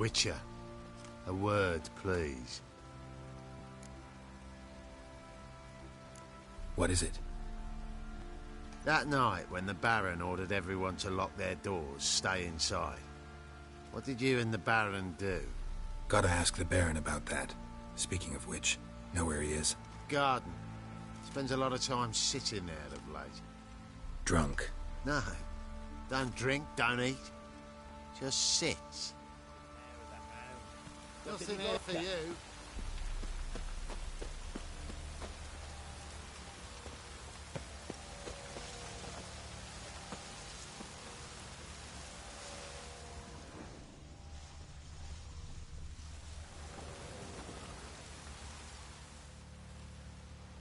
Witcher, a word, please. What is it? That night when the Baron ordered everyone to lock their doors, stay inside. What did you and the Baron do? Gotta ask the Baron about that. Speaking of which, know where he is? Garden. Spends a lot of time sitting there of late. Drunk. No. Don't drink, don't eat. Just sits. Nothing here for you.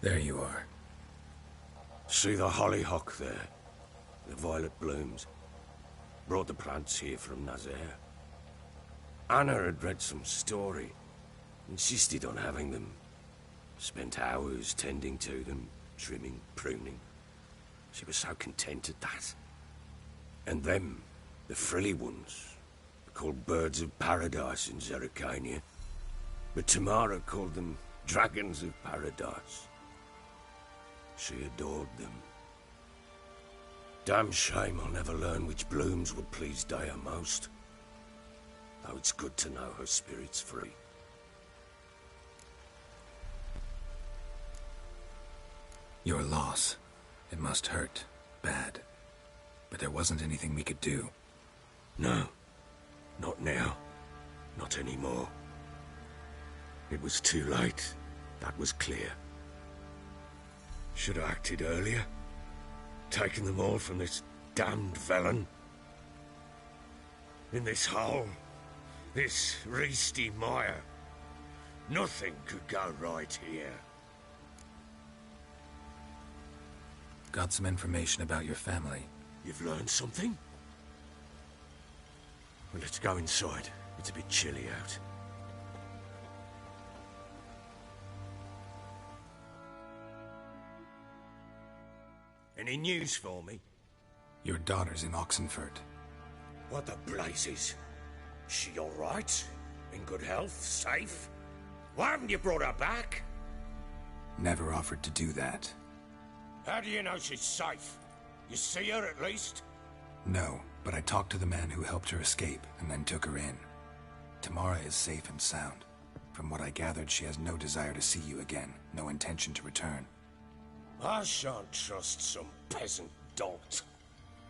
There you are. See the hollyhock there? The violet blooms. Brought the plants here from Nazaire. Anna had read some story. Insisted on having them. Spent hours tending to them, trimming, pruning. She was so content at that. And them, the frilly ones, called birds of paradise in Zerrikania. But Tamara called them dragons of paradise. She adored them. Damn shame I'll never learn which blooms would please Dea most. Though it's good to know her spirit's free. Your loss. It must hurt. Bad. But there wasn't anything we could do. No. Not now. Not anymore. It was too late. That was clear. Should have acted earlier. Taken them all from this damned felon. In this hole. This reesty mire. Nothing could go right here. Got some information about your family. You've learned something? Well, let's go inside. It's a bit chilly out. Any news for me? Your daughter's in Oxenfurt. What the blazes? She all right? In good health? Safe? Why haven't you brought her back? Never offered to do that. How do you know she's safe? You see her at least? No, but I talked to the man who helped her escape and then took her in. Tamara is safe and sound. From what I gathered, she has no desire to see you again, no intention to return. I shan't trust some peasant dolt.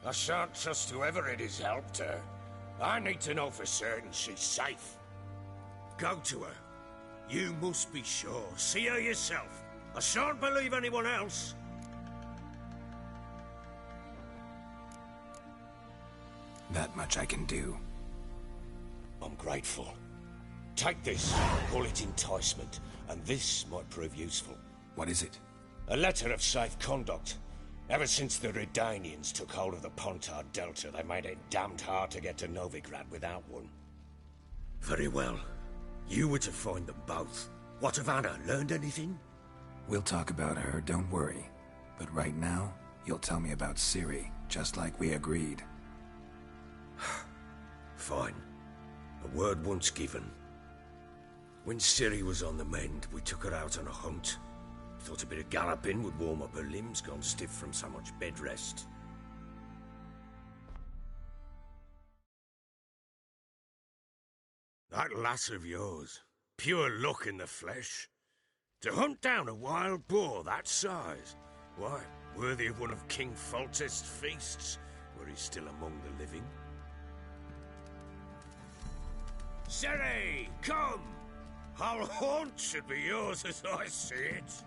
I shan't trust whoever it is helped her. I need to know for certain she's safe. Go to her. You must be sure. See her yourself. I shan't believe anyone else. That much I can do. I'm grateful. Take this, call it enticement, and this might prove useful. What is it? A letter of safe conduct. Ever since the Redanians took hold of the Pontar Delta, they made it damned hard to get to Novigrad without one. Very well. You were to find them both. What of Anna? Learned anything? We'll talk about her, don't worry. But right now, you'll tell me about Ciri, just like we agreed. Fine. A word once given. When Ciri was on the mend, we took her out on a hunt. Thought a bit of galloping would warm up her limbs, gone stiff from so much bed rest. That lass of yours, pure luck in the flesh. To hunt down a wild boar that size, why, worthy of one of King Foltest's feasts, were he still among the living. Ciri, come! Our haunt should be yours as I see it.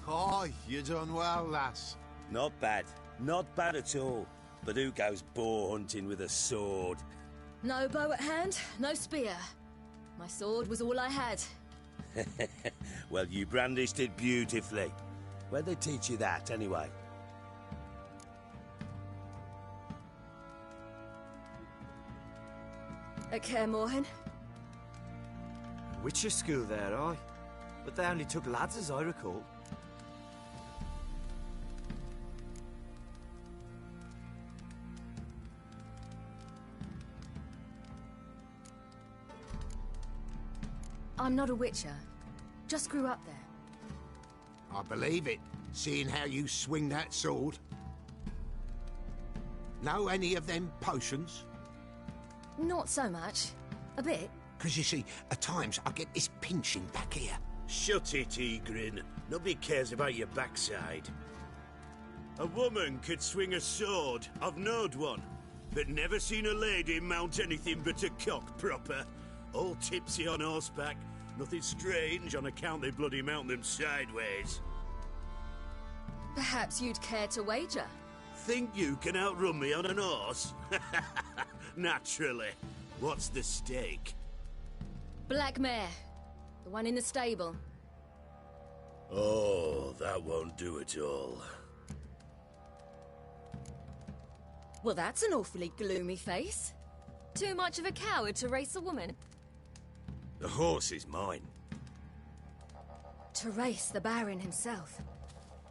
Oh, you done well, lass. Not bad. Not bad at all. But who goes boar hunting with a sword? No bow at hand, no spear. My sword was all I had. Well, you brandished it beautifully. Where'd they teach you that, anyway? At Kaer Morhen. Witcher school there, aye. But they only took lads, as I recall. I'm not a witcher. Just grew up there. I believe it, seeing how you swing that sword. Know any of them potions? Not so much. A bit. 'Cause you see, at times I get this pinching back here. Shut it, Egrin. Nobody cares about your backside. A woman could swing a sword. I've knowed one. But never seen a lady mount anything but a cock proper. All tipsy on horseback. Nothing strange on account they bloody mount them sideways. Perhaps you'd care to wager? Think you can outrun me on an horse? Naturally. What's the stake? Black mare. The one in the stable. Oh, that won't do it all. Well, that's an awfully gloomy face. Too much of a coward to race a woman. The horse is mine. To race the Baron himself.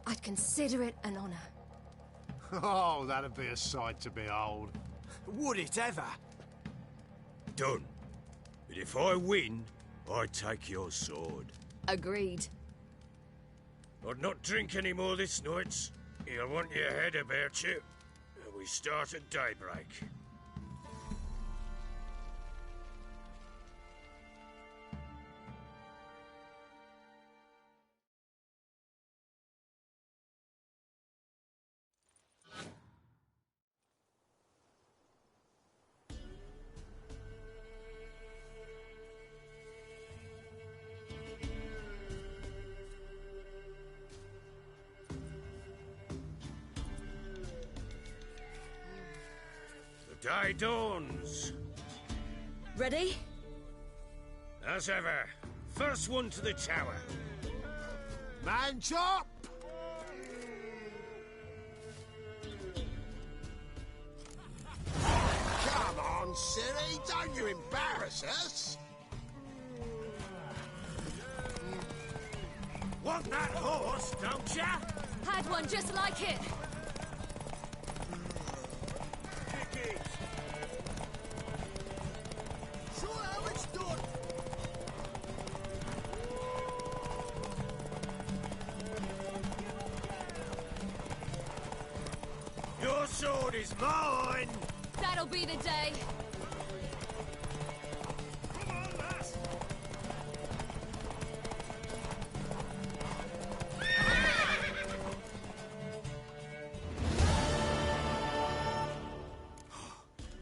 I'd consider it an honor. Oh, that'd be a sight to behold. Would it ever? Done. But if I win, I take your sword. Agreed. I'd not drink any more this night. You'll want your head about you. We start at daybreak. The day dawns. Ready? As ever, first one to the tower. Man chop! Come on, silly, don't you embarrass us! Want that horse, don't ya? Had one just like it. Show how it's done! Your sword is mine! That'll be the day. Come on, lass!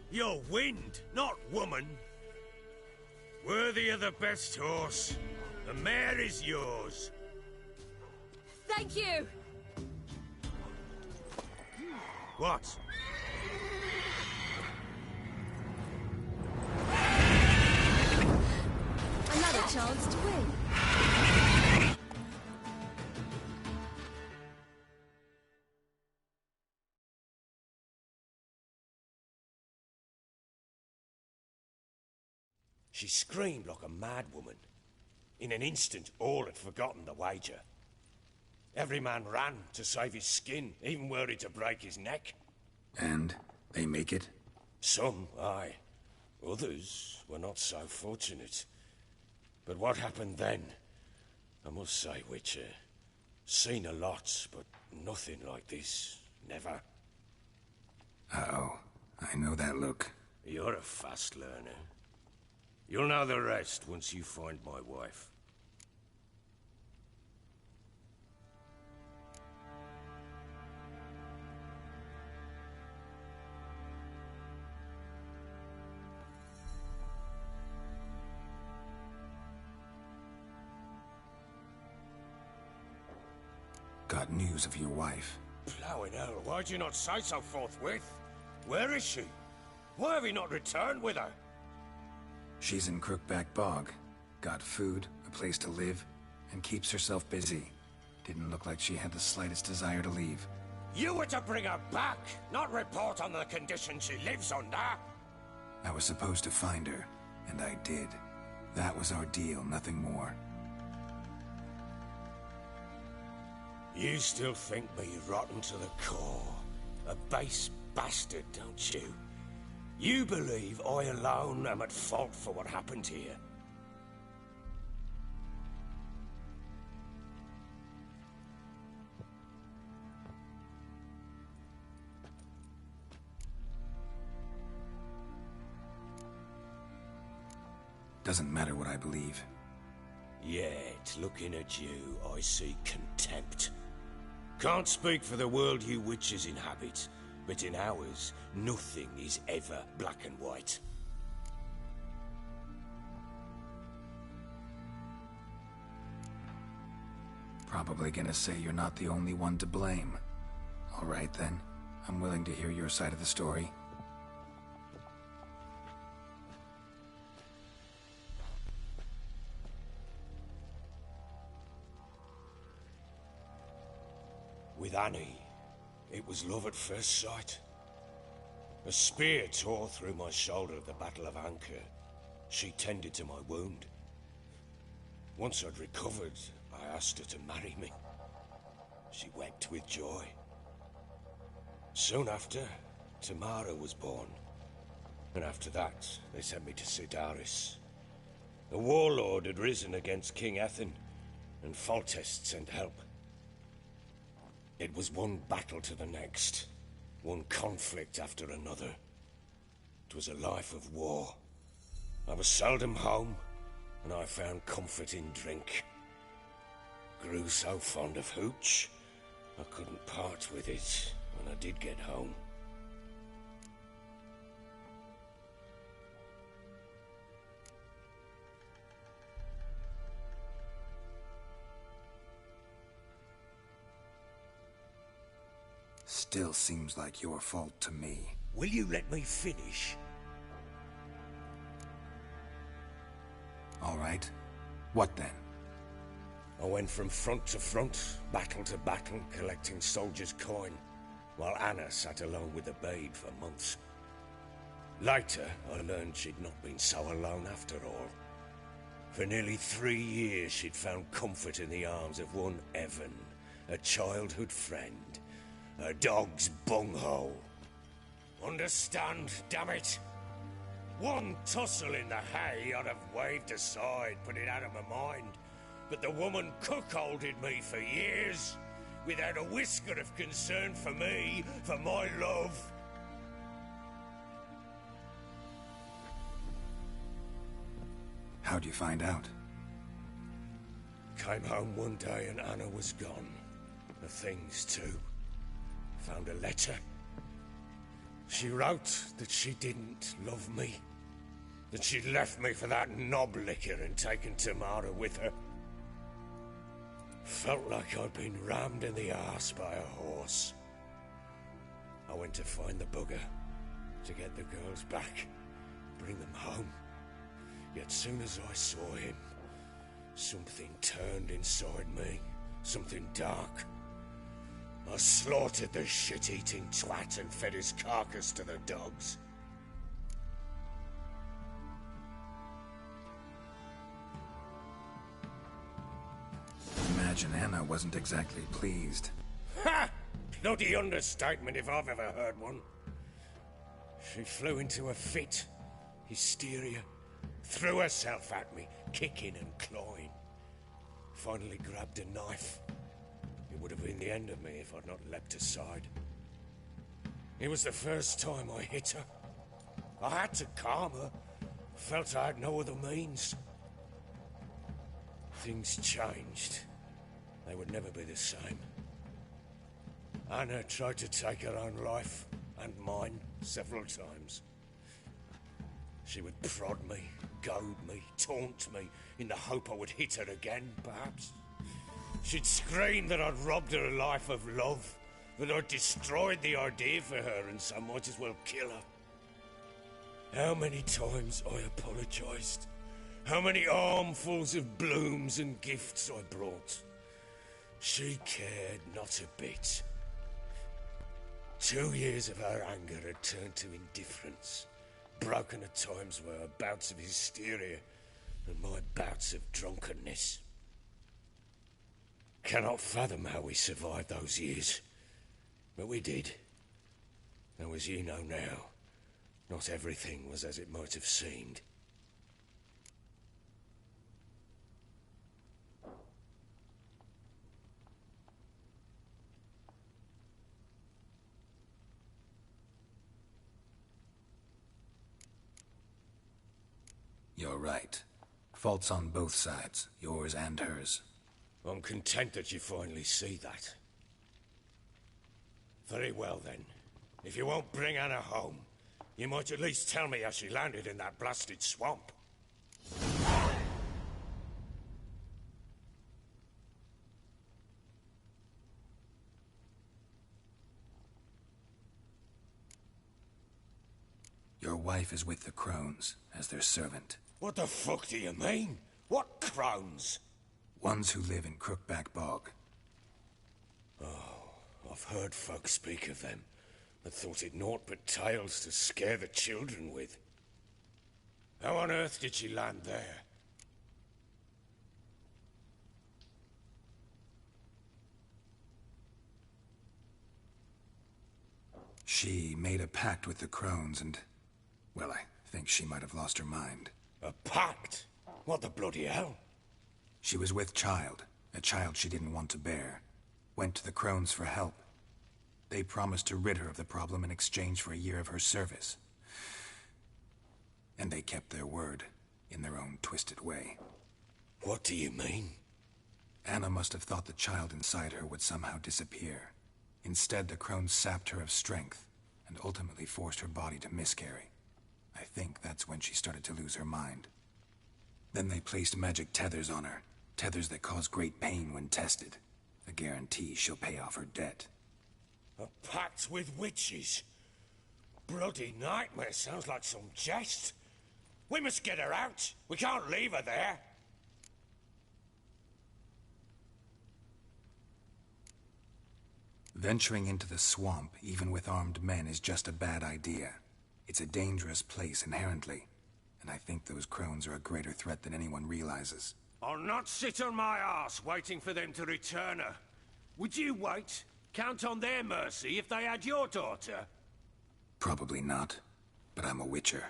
You're wind, not woman. Worthy of the best horse. The mare is yours. Thank you. What? Another chance to win. She screamed like a mad woman. In an instant, all had forgotten the wager. Every man ran to save his skin, even were he to break his neck. And they make it? Some, aye. Others were not so fortunate. But what happened then? I must say, Witcher, seen a lot, but nothing like this. Never. Uh-oh. I know that look. You're a fast learner. You'll know the rest once you find my wife. Got news of your wife. Plowing hell, why'd you not say so forthwith? Where is she? Why have you not returned with her? She's in Crookback Bog. Got food, a place to live, and keeps herself busy. Didn't look like she had the slightest desire to leave. You were to bring her back, not report on the conditions she lives under. I was supposed to find her, and I did. That was our deal, nothing more. You still think me rotten to the core. A base bastard, don't you? You believe I alone am at fault for what happened here. Doesn't matter what I believe. Yet, looking at you, I see contempt. Can't speak for the world you witches inhabit, but in ours, nothing is ever black and white. Probably gonna say you're not the only one to blame. All right then, I'm willing to hear your side of the story. With Annie, it was love at first sight. A spear tore through my shoulder at the Battle of Anchor. She tended to my wound. Once I'd recovered, I asked her to marry me. She wept with joy. Soon after, Tamara was born. And after that, they sent me to Sidaris. A warlord had risen against King Ethan, and Foltest sent help. It was one battle to the next, one conflict after another. It was a life of war. I was seldom home, and I found comfort in drink. Grew so fond of hooch, I couldn't part with it when I did get home. Still seems like your fault to me. Will you let me finish? All right. What then? I went from front to front, battle to battle, collecting soldiers' coin, while Anna sat alone with the babe for months. Later, I learned she'd not been so alone after all. For nearly 3 years, she'd found comfort in the arms of one Evan, a childhood friend, a dog's bunghole. Understand, damn it? One tussle in the hay I'd have waved aside, put it out of my mind. But the woman cuckolded me for years, without a whisker of concern for me, for my love. How'd you find out? Came home one day and Anna was gone. The things too. Found a letter. She wrote that she didn't love me. That she'd left me for that knob licker and taken Tamara with her. Felt like I'd been rammed in the arse by a horse. I went to find the bugger, to get the girls back, bring them home. Yet soon as I saw him, something turned inside me, something dark. I slaughtered the shit-eating twat and fed his carcass to the dogs. Imagine Anna wasn't exactly pleased. Ha! Bloody understatement if I've ever heard one. She flew into a fit, hysteria, threw herself at me, kicking and clawing. Finally grabbed a knife. It would have been the end of me if I'd not leapt aside. It was the first time I hit her. I had to calm her. Felt I had no other means. Things changed. They would never be the same. Anna tried to take her own life, and mine, several times. She would prod me, goad me, taunt me, in the hope I would hit her again, perhaps. She'd scream that I'd robbed her life of love, that I'd destroyed the idea for her, and so might as well kill her. How many times I apologized. How many armfuls of blooms and gifts I brought. She cared not a bit. 2 years of her anger had turned to indifference, broken at times by her bouts of hysteria and my bouts of drunkenness. Cannot fathom how we survived those years, but we did. Though as you know now, not everything was as it might have seemed. You're right. Faults on both sides, yours and hers. I'm content that you finally see that. Very well, then. If you won't bring Anna home, you might at least tell me how she landed in that blasted swamp. Your wife is with the Crones, as their servant. What the fuck do you mean? What crones? Ones who live in Crookback Bog. Oh, I've heard folk speak of them, but thought it naught but tales to scare the children with. How on earth did she land there? She made a pact with the Crones and... well, I think she might have lost her mind. A pact? What the bloody hell? She was with child, a child she didn't want to bear. Went to the Crones for help. They promised to rid her of the problem in exchange for a year of her service. And they kept their word, in their own twisted way. What do you mean? Anna must have thought the child inside her would somehow disappear. Instead, the Crones sapped her of strength, and ultimately forced her body to miscarry. I think that's when she started to lose her mind. Then they placed magic tethers on her, tethers that cause great pain when tested. A guarantee she'll pay off her debt. A pact with witches? Bloody nightmare, sounds like some jest. We must get her out. We can't leave her there. Venturing into the swamp, even with armed men, is just a bad idea. It's a dangerous place inherently, and I think those Crones are a greater threat than anyone realizes. I'll not sit on my arse waiting for them to return her. Would you wait? Count on their mercy if they had your daughter? Probably not, but I'm a witcher.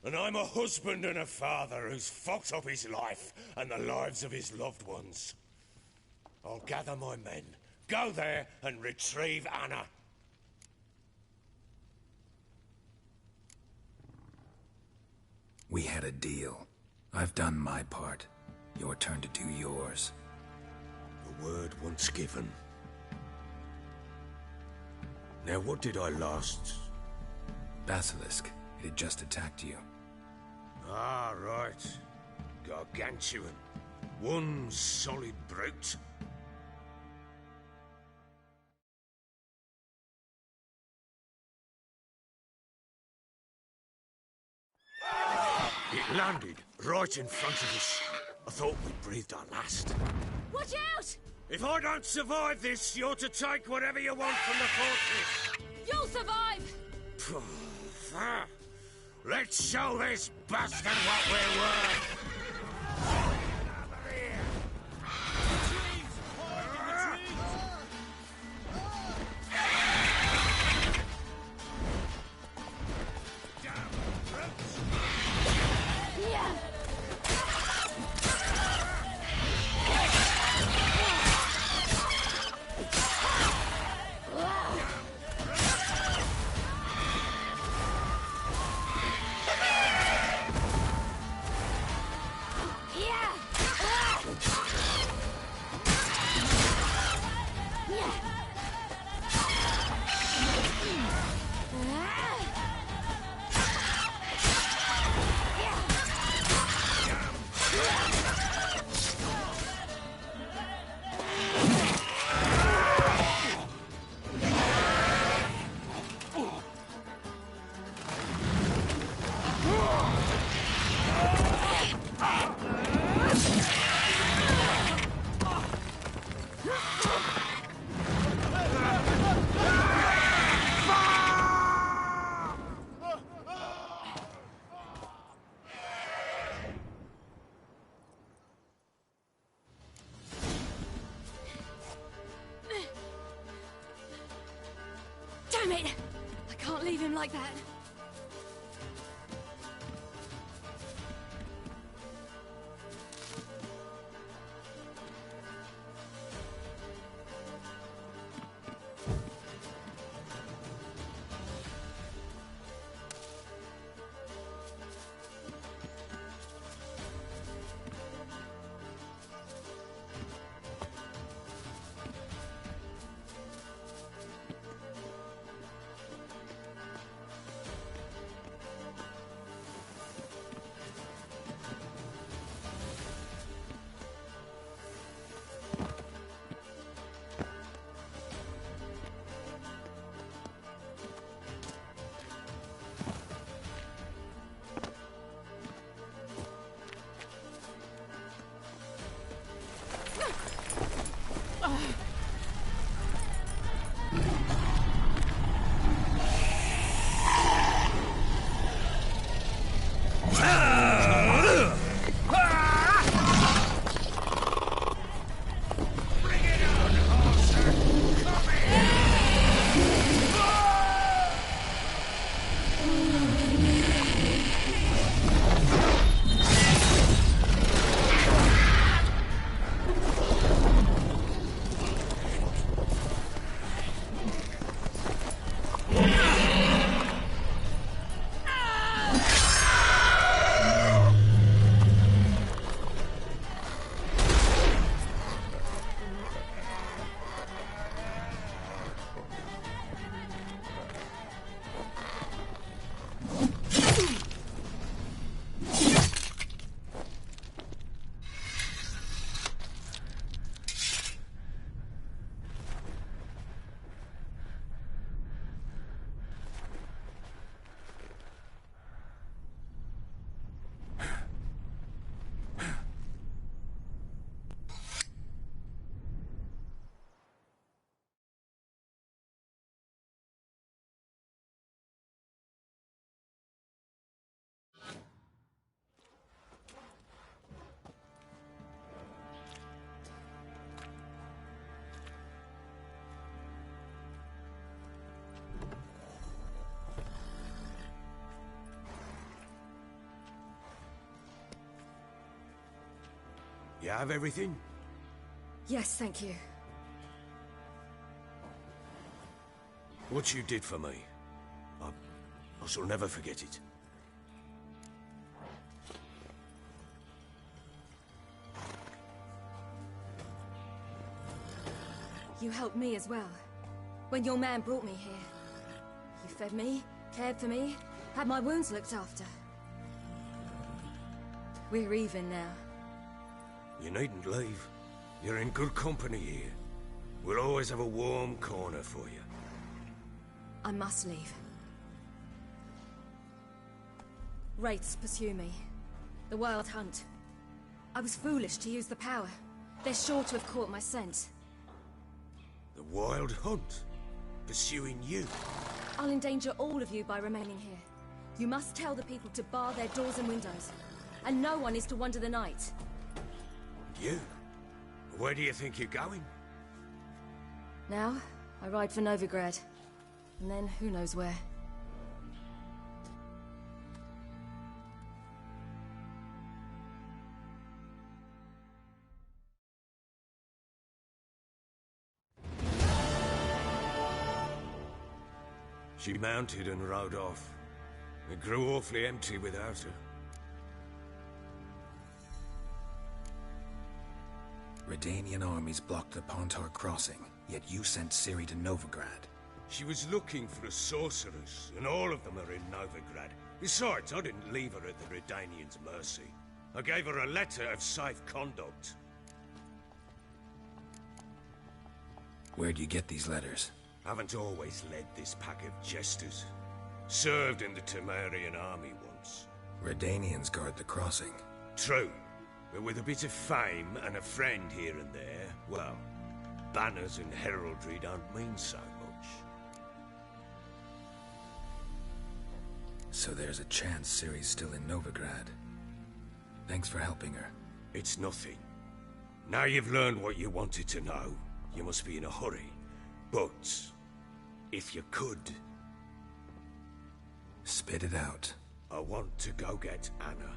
And I'm a husband and a father who's fucked up his life and the lives of his loved ones. I'll gather my men, go there and retrieve Anna. We had a deal. I've done my part. Your turn to do yours. The word once given. Now what did I last... Basilisk. It had just attacked you. Ah, right. Gargantuan. One solid brute. It landed right in front of us. I thought we breathed our last. Watch out! If I don't survive this, you're to take whatever you want from the fortress. You'll survive! Let's show this bastard what we're worth. Damn it! I can't leave him like that. You have everything? Yes, thank you. What you did for me, I shall never forget it. You helped me as well. When your man brought me here. You fed me, cared for me, had my wounds looked after. We're even now. You needn't leave. You're in good company here. We'll always have a warm corner for you. I must leave. Wraiths pursue me. The Wild Hunt. I was foolish to use the power. They're sure to have caught my scent. The Wild Hunt? Pursuing you? I'll endanger all of you by remaining here. You must tell the people to bar their doors and windows. And no one is to wander the night. You? Where do you think you're going? Now, I ride for Novigrad. And then, who knows where. She mounted and rode off. It grew awfully empty without her. Redanian armies blocked the Pontar crossing, yet you sent Ciri to Novigrad. She was looking for a sorceress, and all of them are in Novigrad. Besides, I didn't leave her at the Redanians' mercy. I gave her a letter of safe conduct. Where'd you get these letters? Haven't always led this pack of jesters. Served in the Temerian army once. Redanians guard the crossing. True, but with a bit of fame and a friend here and there, well, banners and heraldry don't mean so much. So there's a chance Ciri's still in Novigrad. Thanks for helping her. It's nothing. Now you've learned what you wanted to know, you must be in a hurry. But, if you could... Spit it out. I want to go get Anna.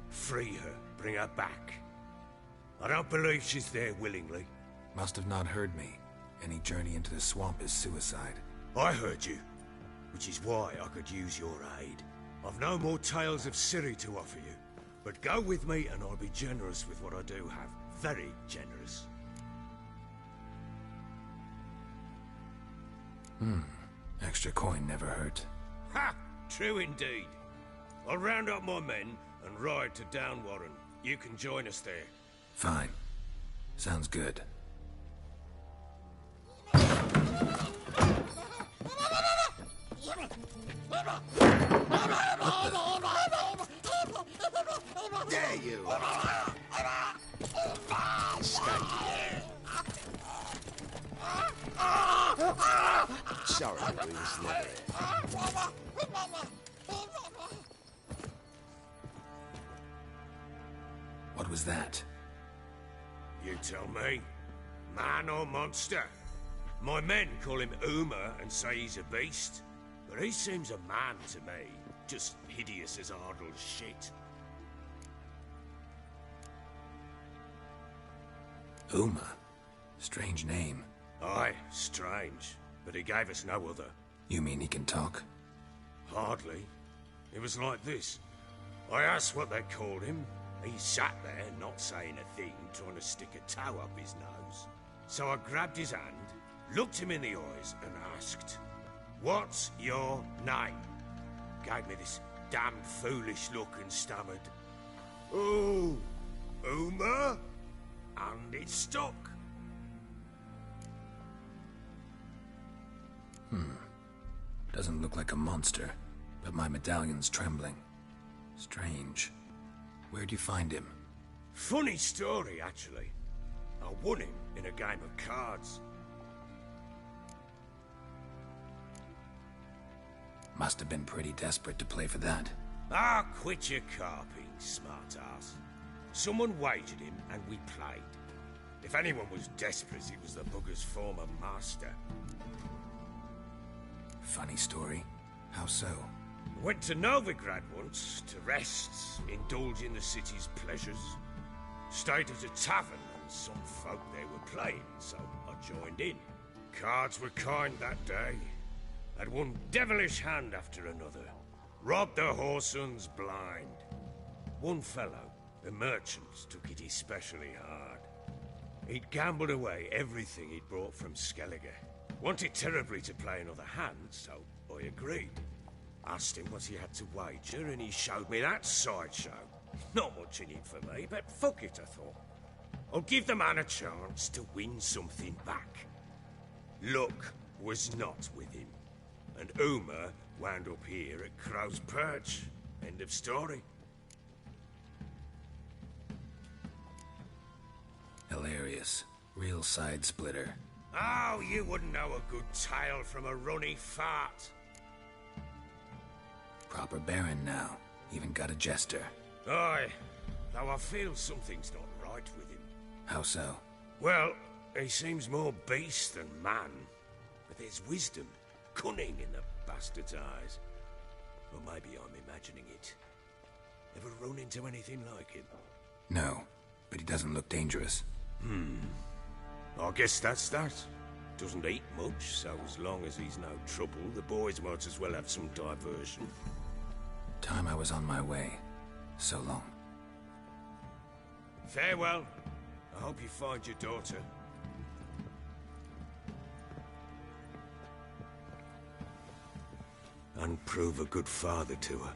Free her, bring her back. I don't believe she's there willingly. Must have not heard me. Any journey into the swamp is suicide. I heard you, which is why I could use your aid. I've no more tales of Ciri to offer you, but go with me and I'll be generous with what I do have. Very generous. Extra coin never hurt. Ha! True indeed. I'll round up my men and ride to Downwarren. You can join us there. Fine. Sounds good. There you are. Sorry, we was never here. What was that? You tell me. Man or monster? My men call him Uma and say he's a beast. But he seems a man to me. Just hideous as Ardle's shit. Uma? Strange name. Aye, strange. But he gave us no other. You mean he can talk? Hardly. It was like this. I asked what they called him. He sat there, not saying a thing, trying to stick a toe up his nose. So I grabbed his hand, looked him in the eyes, and asked, "What's your name?" Gave me this damned foolish look and stammered, "Oh, Uma?" And it stuck. Doesn't look like a monster, but my medallion's trembling. Strange. Where'd you find him? Funny story, actually. I won him in a game of cards. Must have been pretty desperate to play for that. Ah, quit your carping, smart-ass. Someone wagered him, and we played. If anyone was desperate, it was the bugger's former master. Funny story. How so? Went to Novigrad once, to rest, indulge in the city's pleasures. Stayed at a tavern and some folk there were playing, so I joined in. Cards were kind that day. Had one devilish hand after another. Robbed the whoresons blind. One fellow, a merchant, took it especially hard. He'd gambled away everything he'd brought from Skellige. Wanted terribly to play another hand, so I agreed. Asked him what he had to wager, and he showed me that sideshow. Not much in it for me, but fuck it, I thought. I'll give the man a chance to win something back. Luck was not with him, and Uma wound up here at Crow's Perch. End of story. Hilarious. Real side splitter. Oh, you wouldn't know a good tale from a runny fart. Proper baron now. Even got a jester. Aye, though I feel something's not right with him. How so? Well, he seems more beast than man. But there's wisdom, cunning in the bastard's eyes. Or maybe I'm imagining it. Ever run into anything like him? No, but he doesn't look dangerous. I guess that's that. Doesn't eat much, so as long as he's no trouble, the boys might as well have some diversion. Time I was on my way. So long. Farewell. I hope you find your daughter. And prove a good father to her.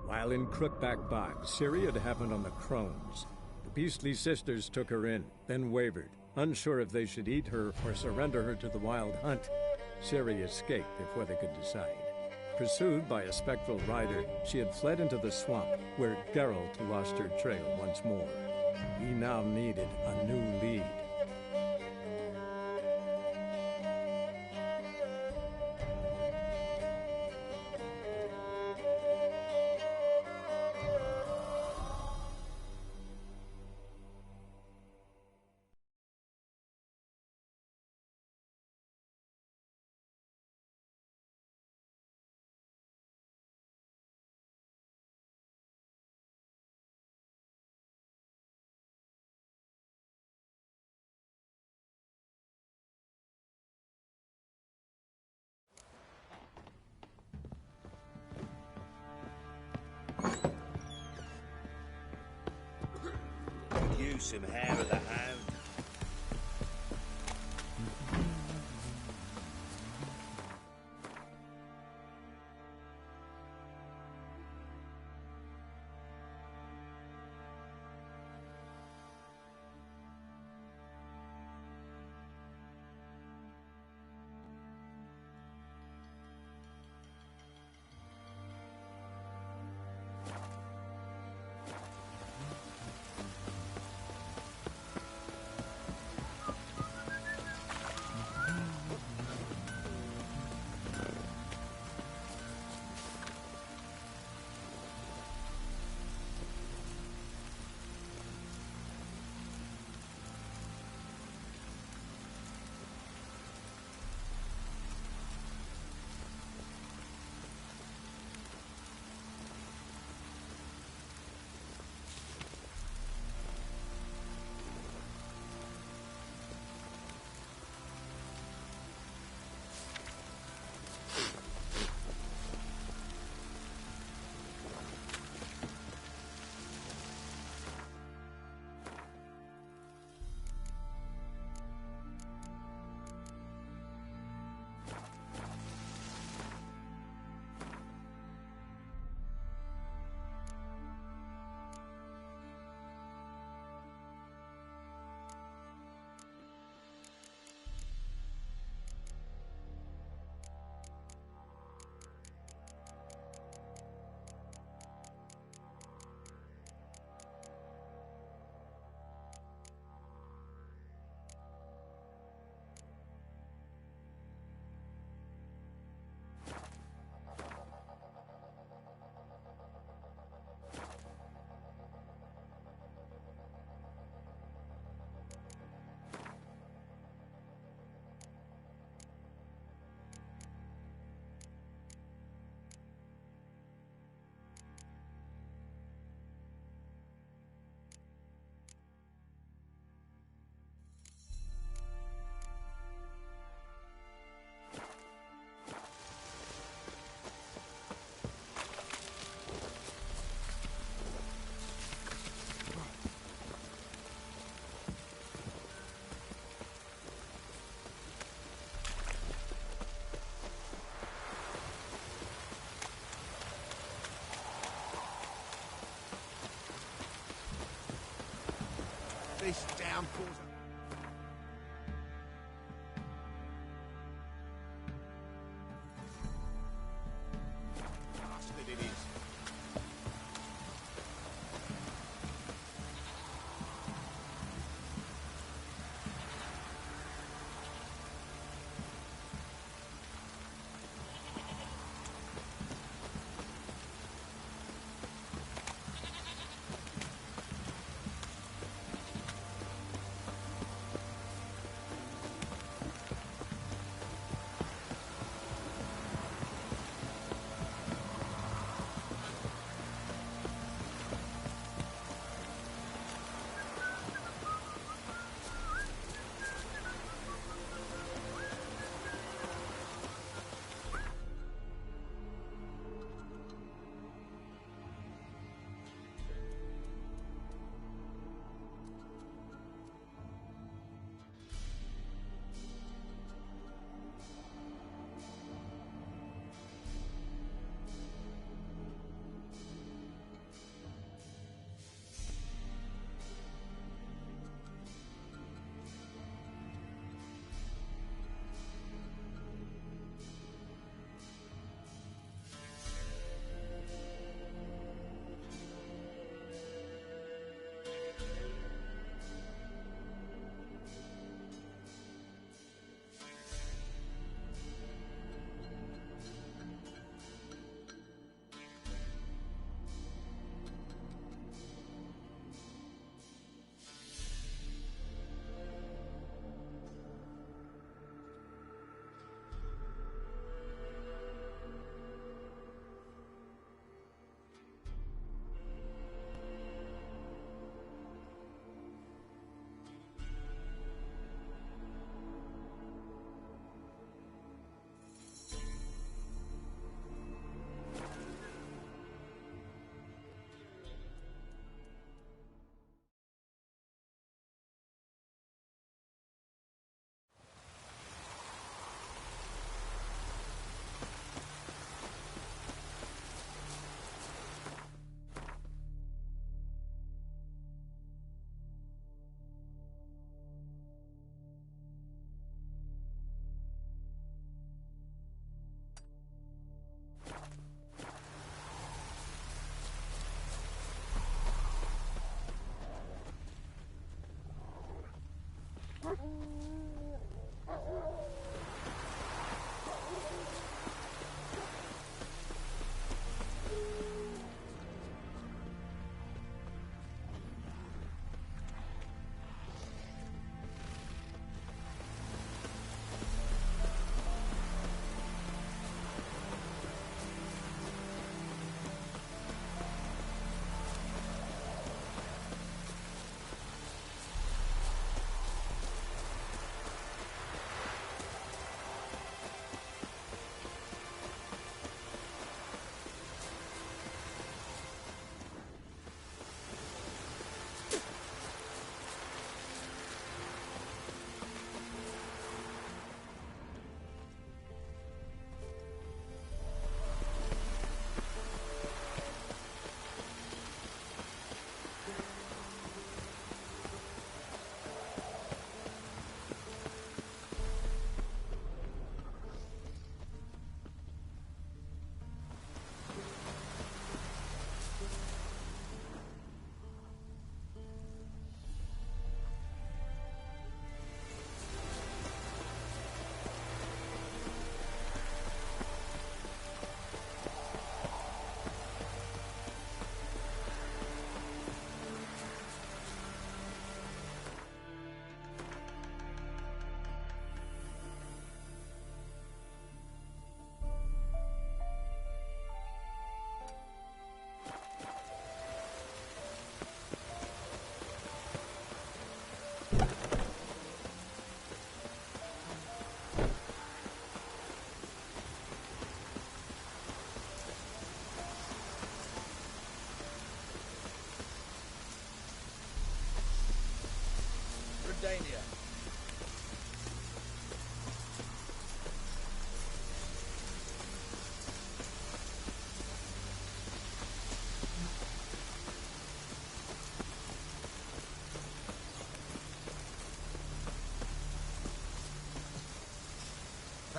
While in Crookback Bog, Ciri had happened on the Crones. The beastly sisters took her in, then wavered, unsure if they should eat her or surrender her to the Wild Hunt. Ciri escaped before they could decide. Pursued by a spectral rider, she had fled into the swamp, where Geralt lost her trail once more. He now needed a new lead. You some hair of the hound. downpours. Bastard it is.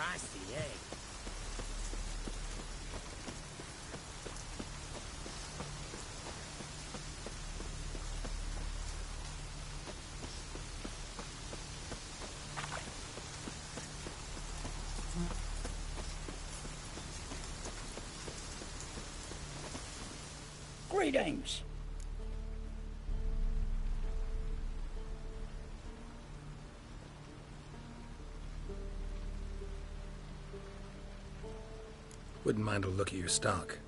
Feisty egg. Greetings. Wouldn't mind a look at your stock.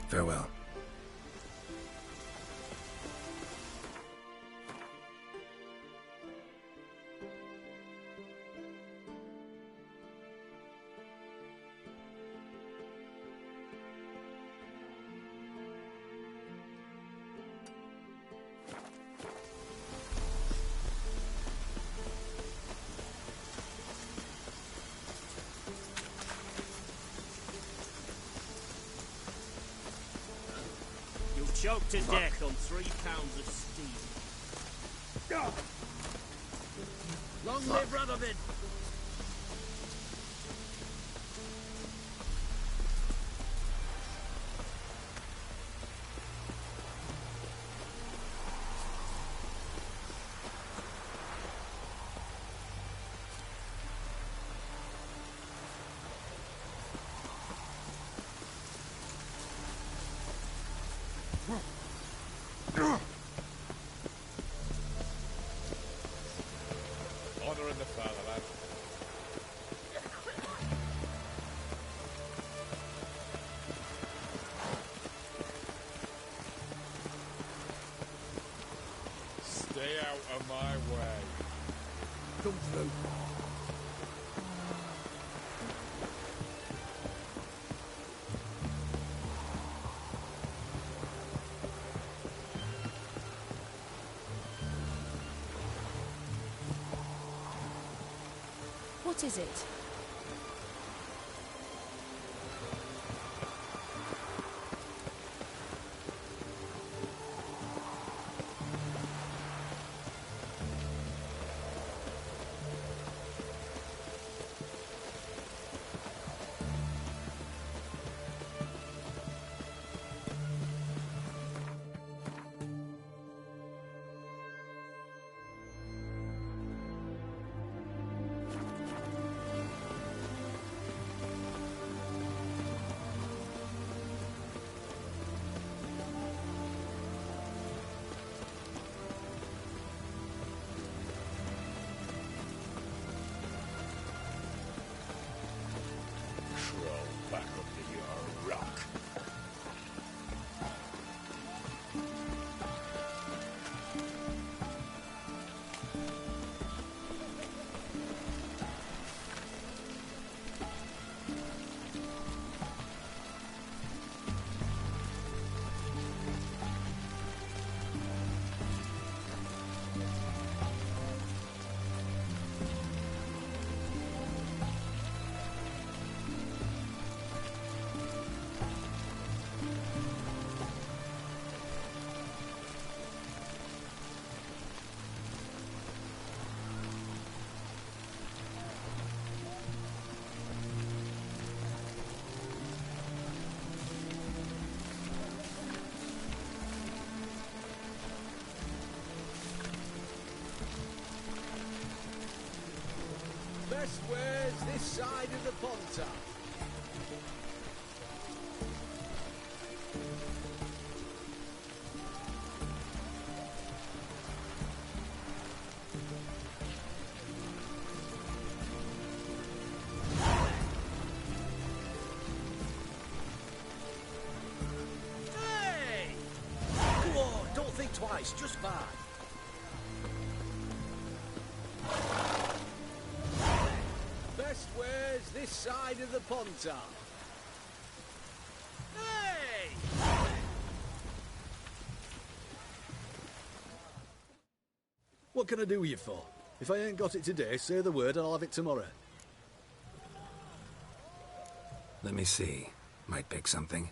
Farewell. Choked to death on 3 pounds of steam. Long live Rutherford! Honor in the fatherland. Stay out of my way. Come through. What is it? Back up to your rock. Best wares this side of the Pontar. Hey! Go on, don't think twice, just buy. Best wares this side of the Pontar. Hey! What can I do with you for? If I ain't got it today, say the word and I'll have it tomorrow. Let me see. Might pick something.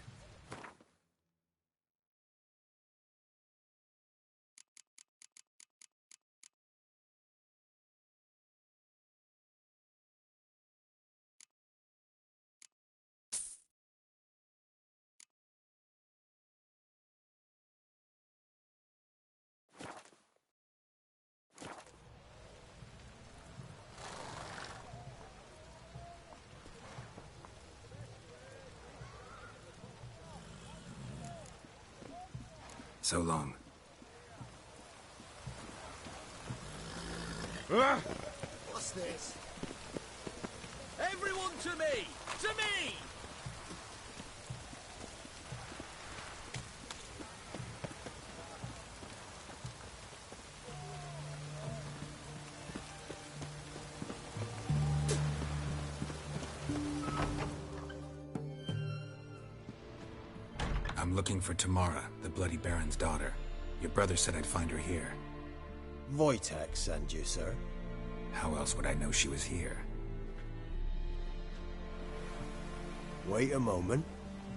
So long. What's this? Everyone to me! To me! I'm looking for Tamara, the Bloody Baron's daughter. Your brother said I'd find her here. Wojtek sent you, sir. How else would I know she was here? Wait a moment.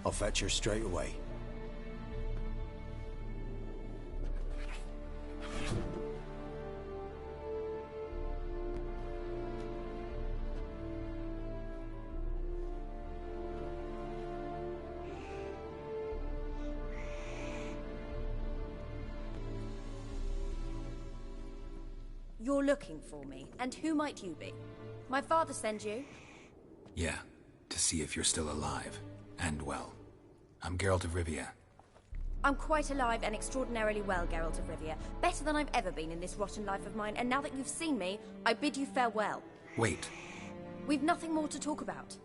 I'll fetch her straight away. You're looking for me, and who might you be? My father send you? Yeah, to see if you're still alive. And well. I'm Geralt of Rivia. I'm quite alive and extraordinarily well, Geralt of Rivia. Better than I've ever been in this rotten life of mine, and now that you've seen me, I bid you farewell. Wait. We've nothing more to talk about.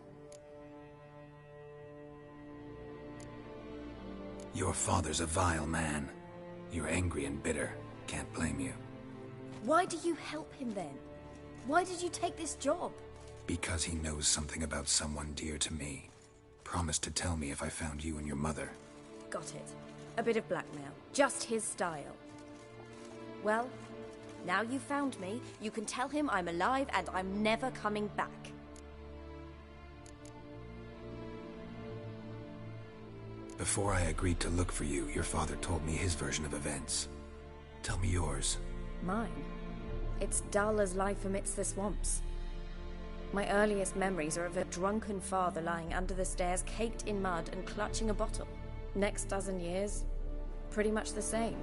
Your father's a vile man. You're angry and bitter. Can't blame you. Why do you help him then? Why did you take this job? Because he knows something about someone dear to me. Promised to tell me if I found you and your mother. Got it. A bit of blackmail. Just his style. Well, now you've found me, you can tell him I'm alive and I'm never coming back. Before I agreed to look for you, your father told me his version of events. Tell me yours. Mine? It's dull as life amidst the swamps. My earliest memories are of a drunken father lying under the stairs, caked in mud and clutching a bottle. Next dozen years, pretty much the same.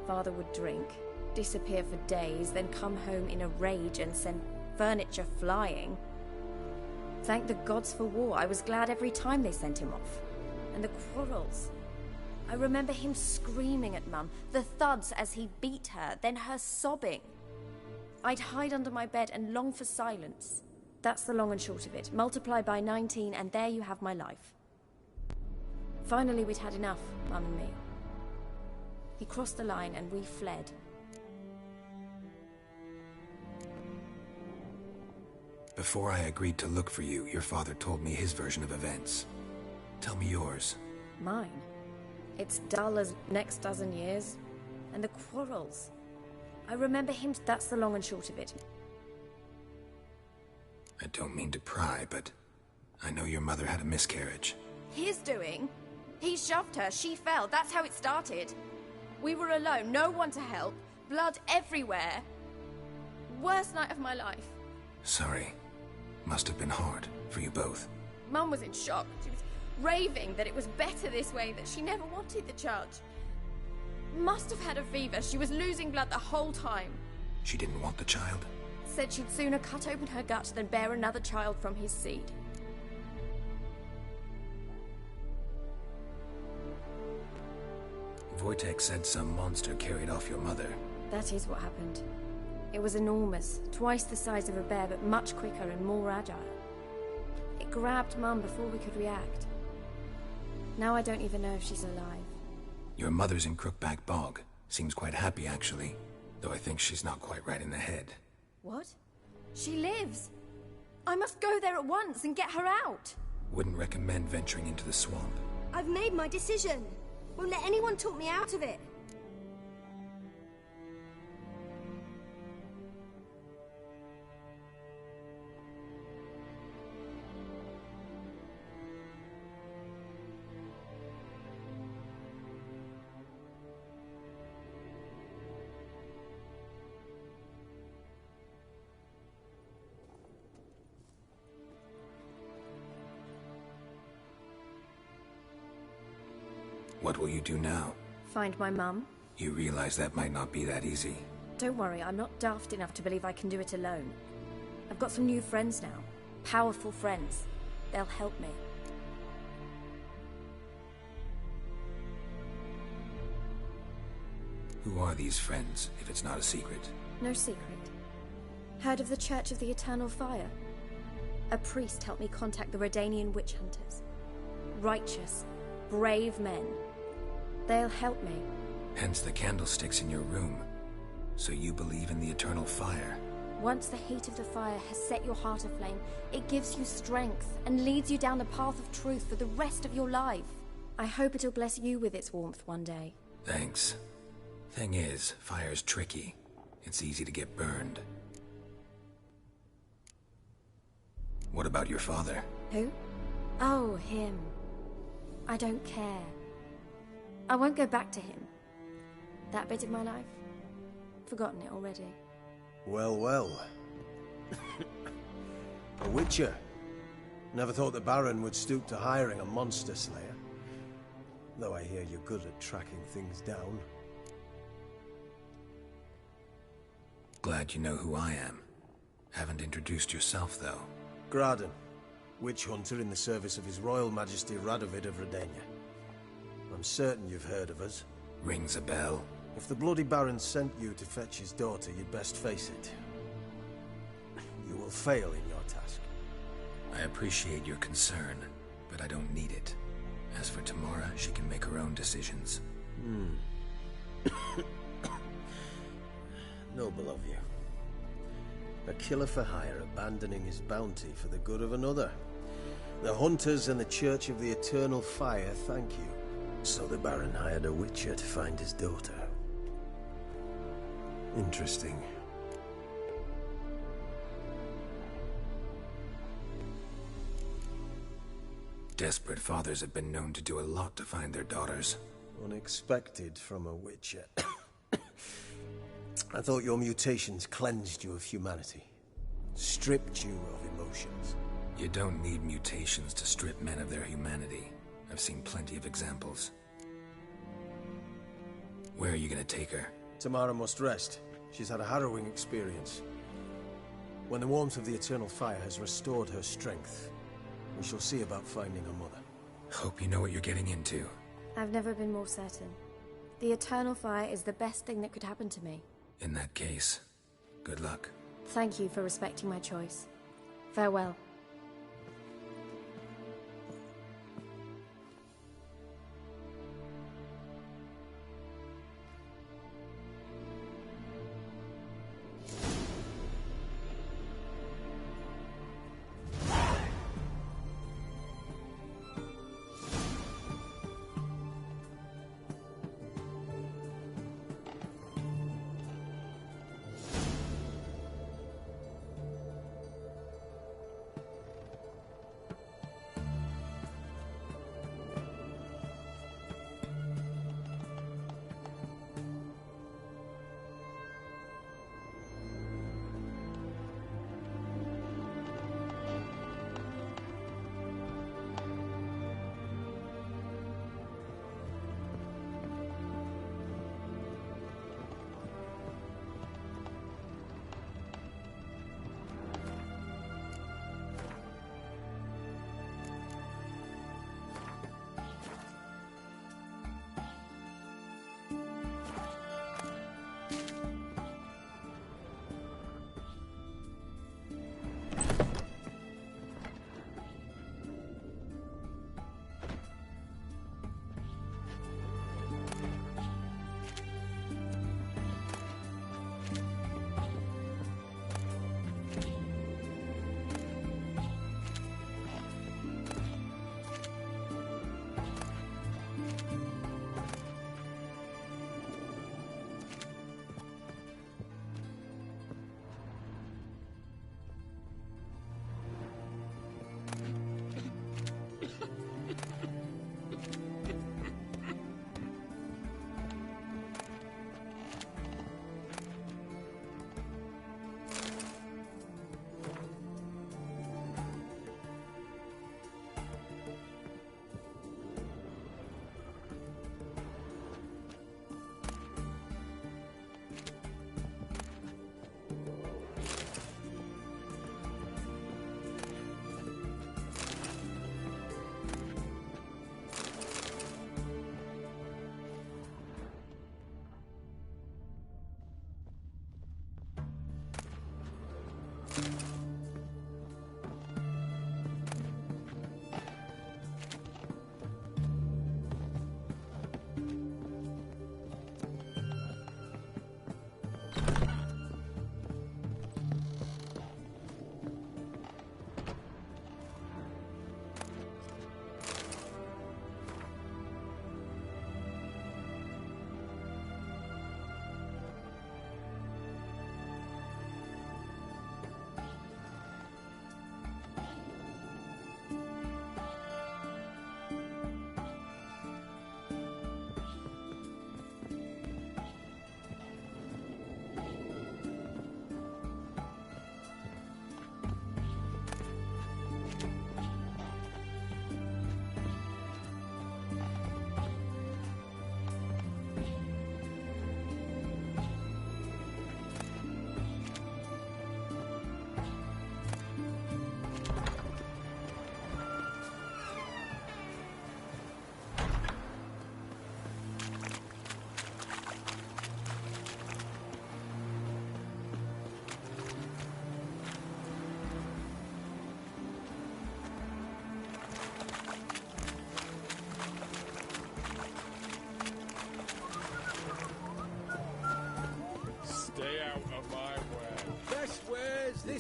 Father would drink, disappear for days, then come home in a rage and send furniture flying. Thank the gods for war. I was glad every time they sent him off. And the quarrels. I remember him screaming at Mum, the thuds as he beat her, then her sobbing. I'd hide under my bed and long for silence. That's the long and short of it. Multiply by 19 and there you have my life. Finally we'd had enough, Mum and me. He crossed the line and we fled. Before I agreed to look for you, your father told me his version of events. Tell me yours. Mine? It's dull as next dozen years. And the quarrels. I remember him. That's the long and short of it. I don't mean to pry, but I know your mother had a miscarriage. His doing? He shoved her, she fell, that's how it started. We were alone, no one to help, blood everywhere. Worst night of my life. Sorry. Must have been hard for you both. Mum was in shock. She was raving that it was better this way, that she never wanted the charge. Must have had a fever. She was losing blood the whole time. She didn't want the child? Said she'd sooner cut open her gut than bear another child from his seed. Wojtek said some monster carried off your mother. That is what happened. It was enormous, twice the size of a bear, but much quicker and more agile. It grabbed Mum before we could react. Now I don't even know if she's alive. Your mother's in Crookback Bog. Seems quite happy, actually. Though I think she's not quite right in the head. What? She lives! I must go there at once and get her out! Wouldn't recommend venturing into the swamp. I've made my decision. Won't let anyone talk me out of it. What will you do now? Find my mum. You realize that might not be that easy. Don't worry, I'm not daft enough to believe I can do it alone. I've got some new friends now. Powerful friends. They'll help me. Who are these friends, if it's not a secret? No secret. Heard of the Church of the Eternal Fire? A priest helped me contact the Redanian witch hunters. Righteous, brave men. They'll help me. Hence the candlesticks in your room. So you believe in the eternal fire? Once the heat of the fire has set your heart aflame, it gives you strength and leads you down the path of truth for the rest of your life. I hope it'll bless you with its warmth one day. Thanks. Thing is, fire's tricky. It's easy to get burned. What about your father? Who? Oh, him. I don't care. I won't go back to him. That bit of my life? Forgotten it already. Well, well. A witcher. Never thought the Baron would stoop to hiring a monster slayer. Though I hear you're good at tracking things down. Glad you know who I am. Haven't introduced yourself, though. Graden, witch hunter in the service of His Royal Majesty Radovid of Redania. I'm certain you've heard of us. Rings a bell. If the Bloody Baron sent you to fetch his daughter, you'd best face it. You will fail in your task. I appreciate your concern, but I don't need it. As for Tamara, she can make her own decisions. Noble of you. A killer for hire abandoning his bounty for the good of another. The hunters and the Church of the Eternal Fire thank you. So the Baron hired a witcher to find his daughter. Interesting. Desperate fathers have been known to do a lot to find their daughters. Unexpected from a witcher. I thought your mutations cleansed you of humanity. Stripped you of emotions. You don't need mutations to strip men of their humanity. I've seen plenty of examples. Where are you gonna take her? Tamara must rest. She's had a harrowing experience. When the warmth of the Eternal Fire has restored her strength, we shall see about finding her mother. Hope you know what you're getting into. I've never been more certain. The Eternal Fire is the best thing that could happen to me. In that case, good luck. Thank you for respecting my choice. Farewell.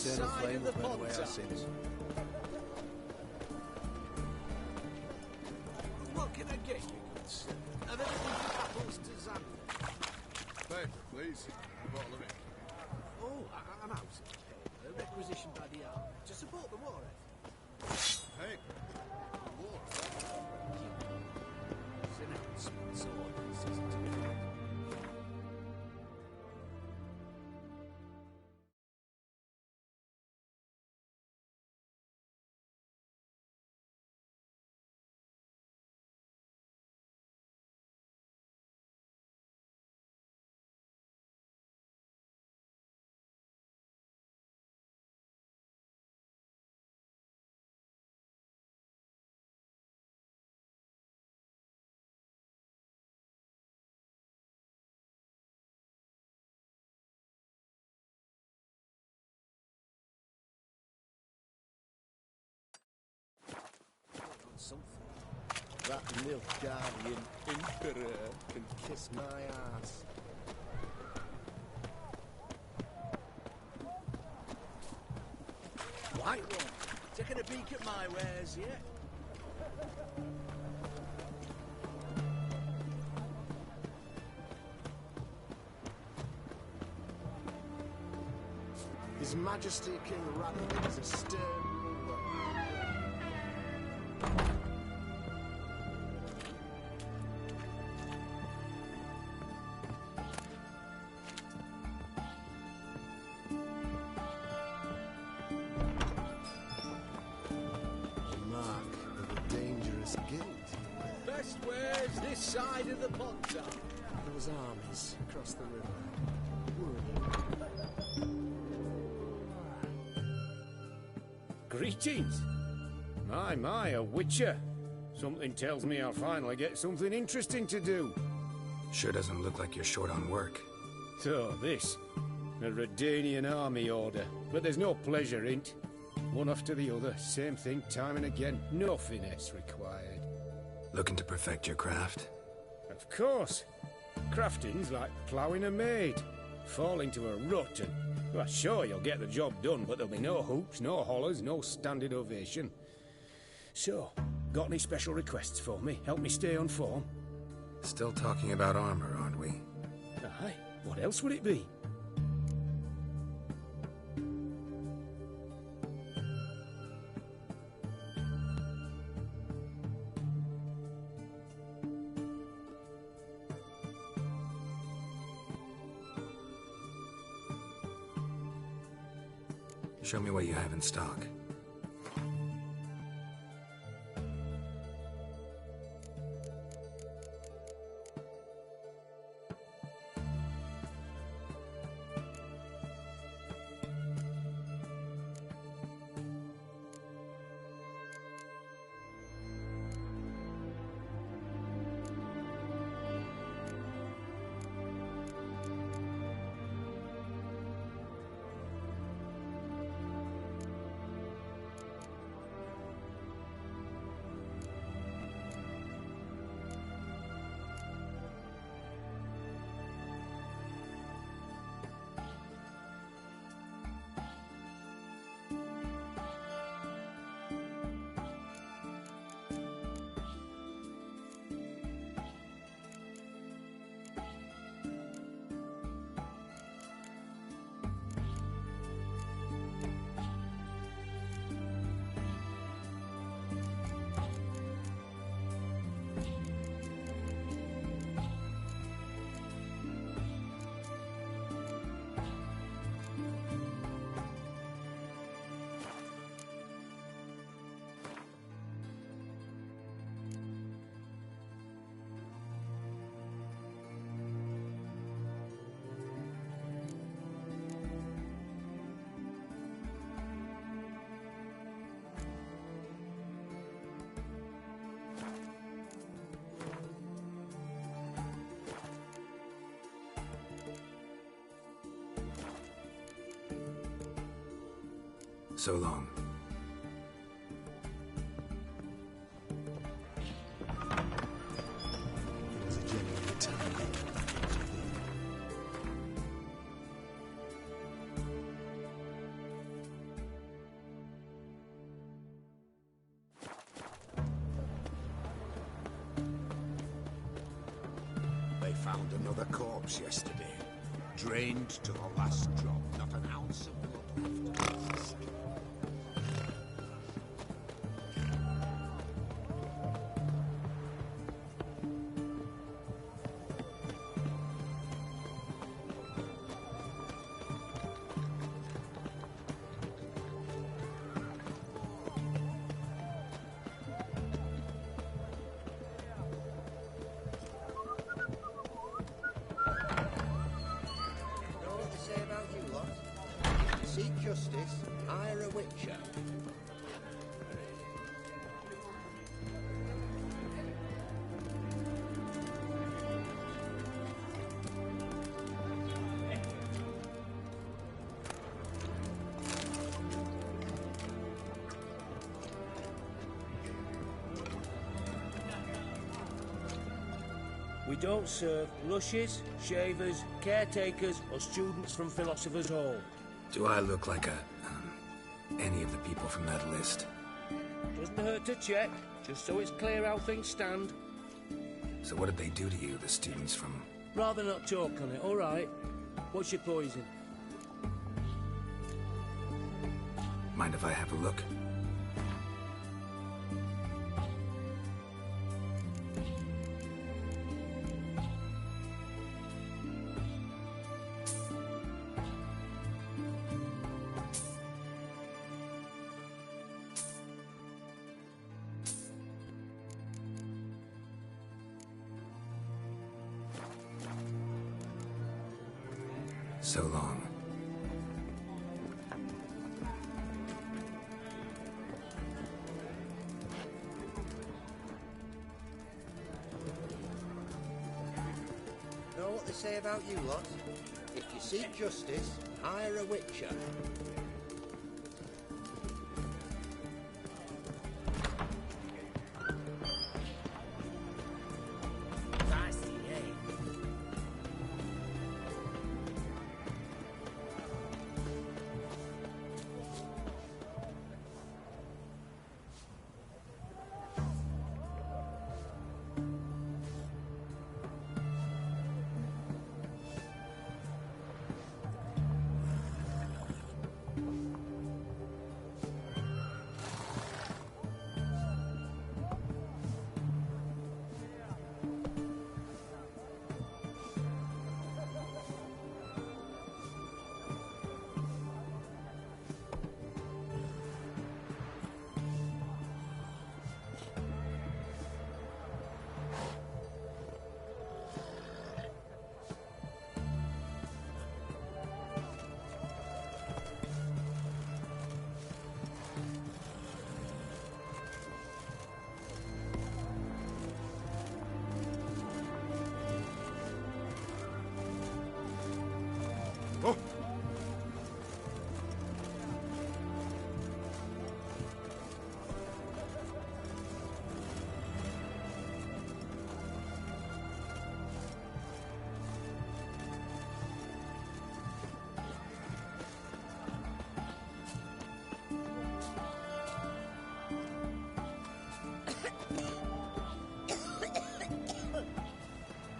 eternal flame will burn away our sins. What can I get you, good sir? Have anything apples to Xanthi? Paper, please. A bottle of ink. Oh, I'm out of paper. Requisitioned by the army to support the war effort. Paper? The war effort? It's announcements, orders, isn't it? Something. That Nilfgaardian emperor can kiss my ass. White one, taking a peek at my wares yet? His Majesty King Radin is a stern ruler. Best wares this side of the pond. There was armies across the river. Greetings. My, a witcher. Something tells me I'll finally get something interesting to do. Sure doesn't look like you're short on work. So, this. A Redanian army order. But there's no pleasure in't. One after the other, same thing time and again. No finesse required. Looking to perfect your craft? Of course. Crafting's like ploughing a maid. Fall into a rut and... Well, sure, you'll get the job done, but there'll be no hoops, no hollers, no standing ovation. So, got any special requests for me? Help me stay on form? Still talking about armor, aren't we? Aye. What else would it be? Show me what you have in stock. So long. It was a genuine time. found another corpse yesterday. Drained to the last drop, not an ounce of blood left. Seek justice, hire a witcher. We don't serve lushes, shavers, caretakers, or students from Philosopher's Hall. Do I look like any of the people from that list? Doesn't hurt to check, just so it's clear how things stand. So what did they do to you, the students from... Rather not talk on it, all right? What's your poison? Mind if I have a look? So long. Know what they say about you lot? If you seek justice, hire a witcher. Oh!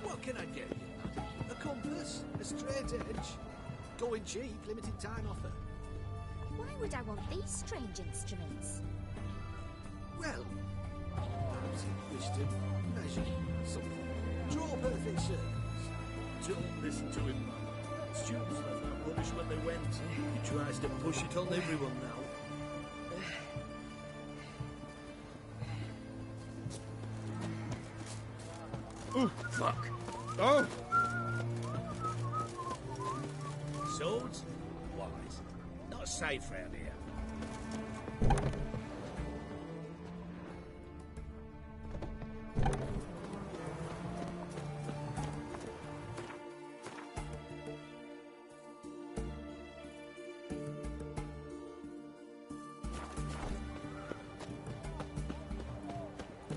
What can I get you, lad? A compass? A straight edge? Going cheap, limited time offer. Why would I want these strange instruments? Well, perhaps you wish to measure something. Draw perfect circles. Don't listen to him, man. Students left that rubbish when they went. He tries to push it on everyone now. Oh, fuck. Oh! Swords? Wise. Not safe round here.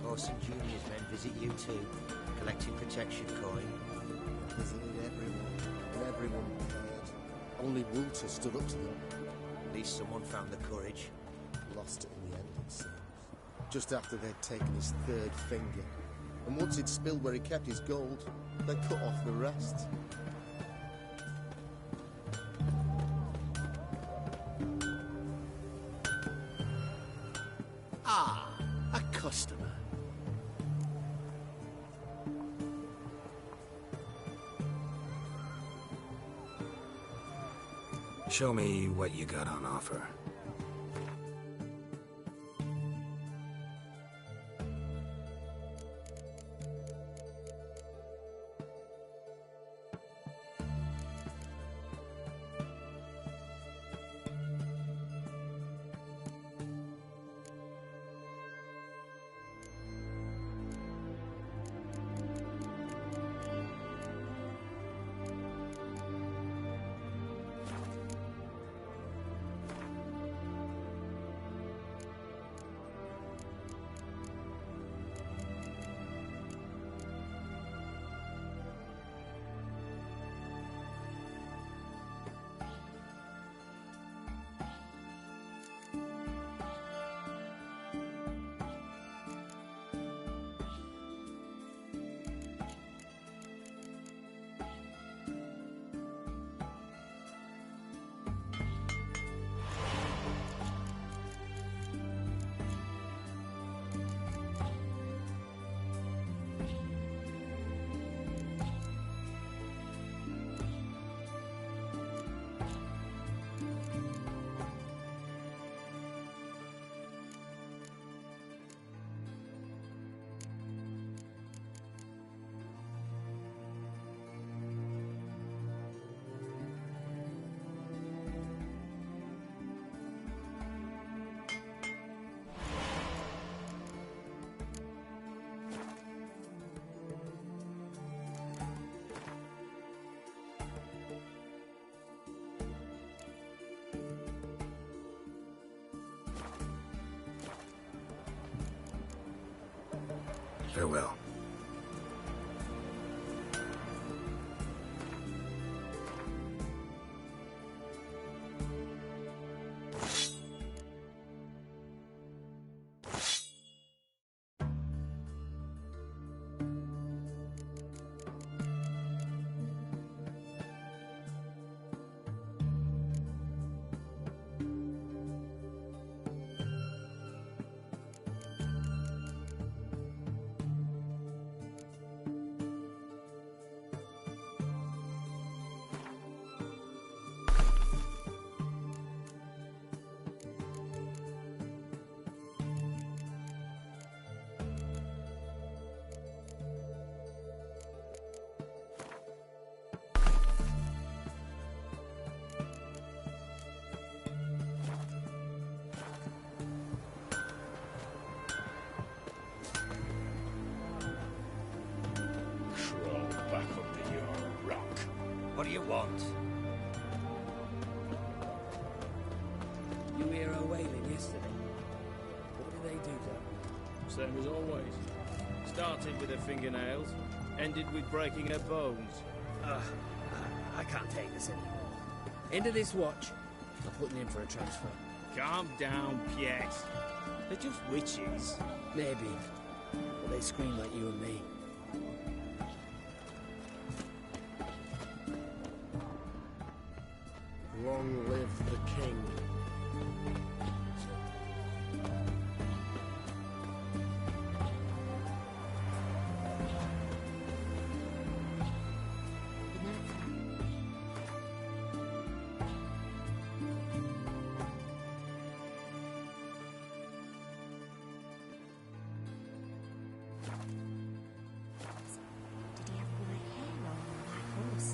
Orson Jr.'s men visit you too, collecting protection coin. Visited everyone, and everyone prepared. Only Walter stood up to them. At least someone found the courage. Lost it in the end, it seems. Just after they'd taken his third finger. And once he'd spilled where he kept his gold, they cut off the rest. Ah, a customer. Show me what you got on offer. Farewell. What do you want? You hear her wailing yesterday? What did they do to her? Same as always. Started with her fingernails, ended with breaking her bones. I can't take this anymore. End of this watch. I'm putting in for a transfer. Calm down, Piet. They're just witches. Maybe. But they scream like you and me. Long live the king. Did he have white hair or a black horse?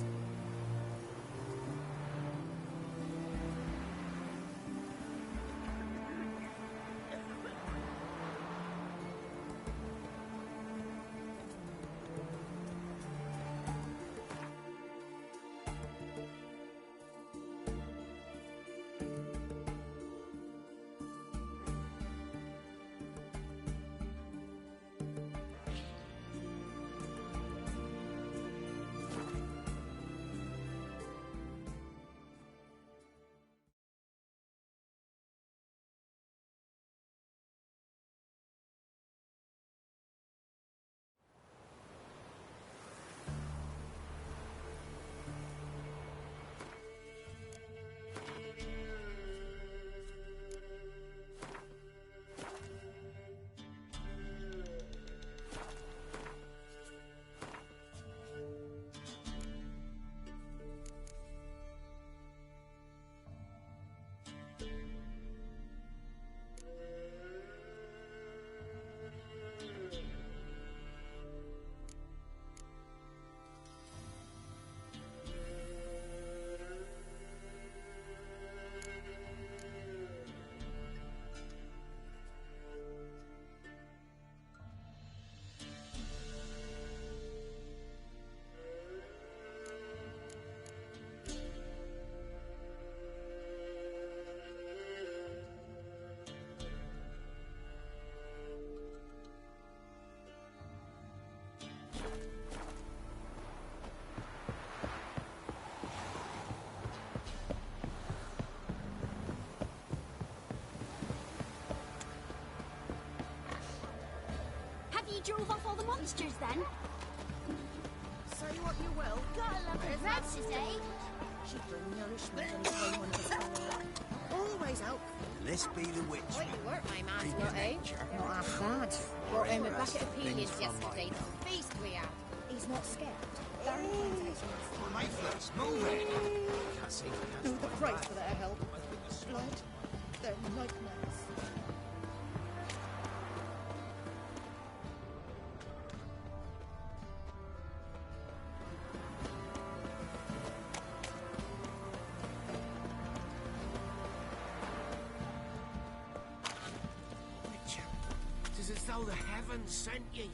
he drove off all the monsters then. Say what you will. Gotta love the Francis, eh? She bring nourishment and time when it's always out. Let's be the witch. Quite the work, my man's got, eh? Not half bad. Brought him a bucket of peonies yesterday. The feast we had. He's not scared. Darren finds out. Mayflies, move it! Can't see No, the price for their help. Blood, their nightmares. It's as though the heavens sent ye.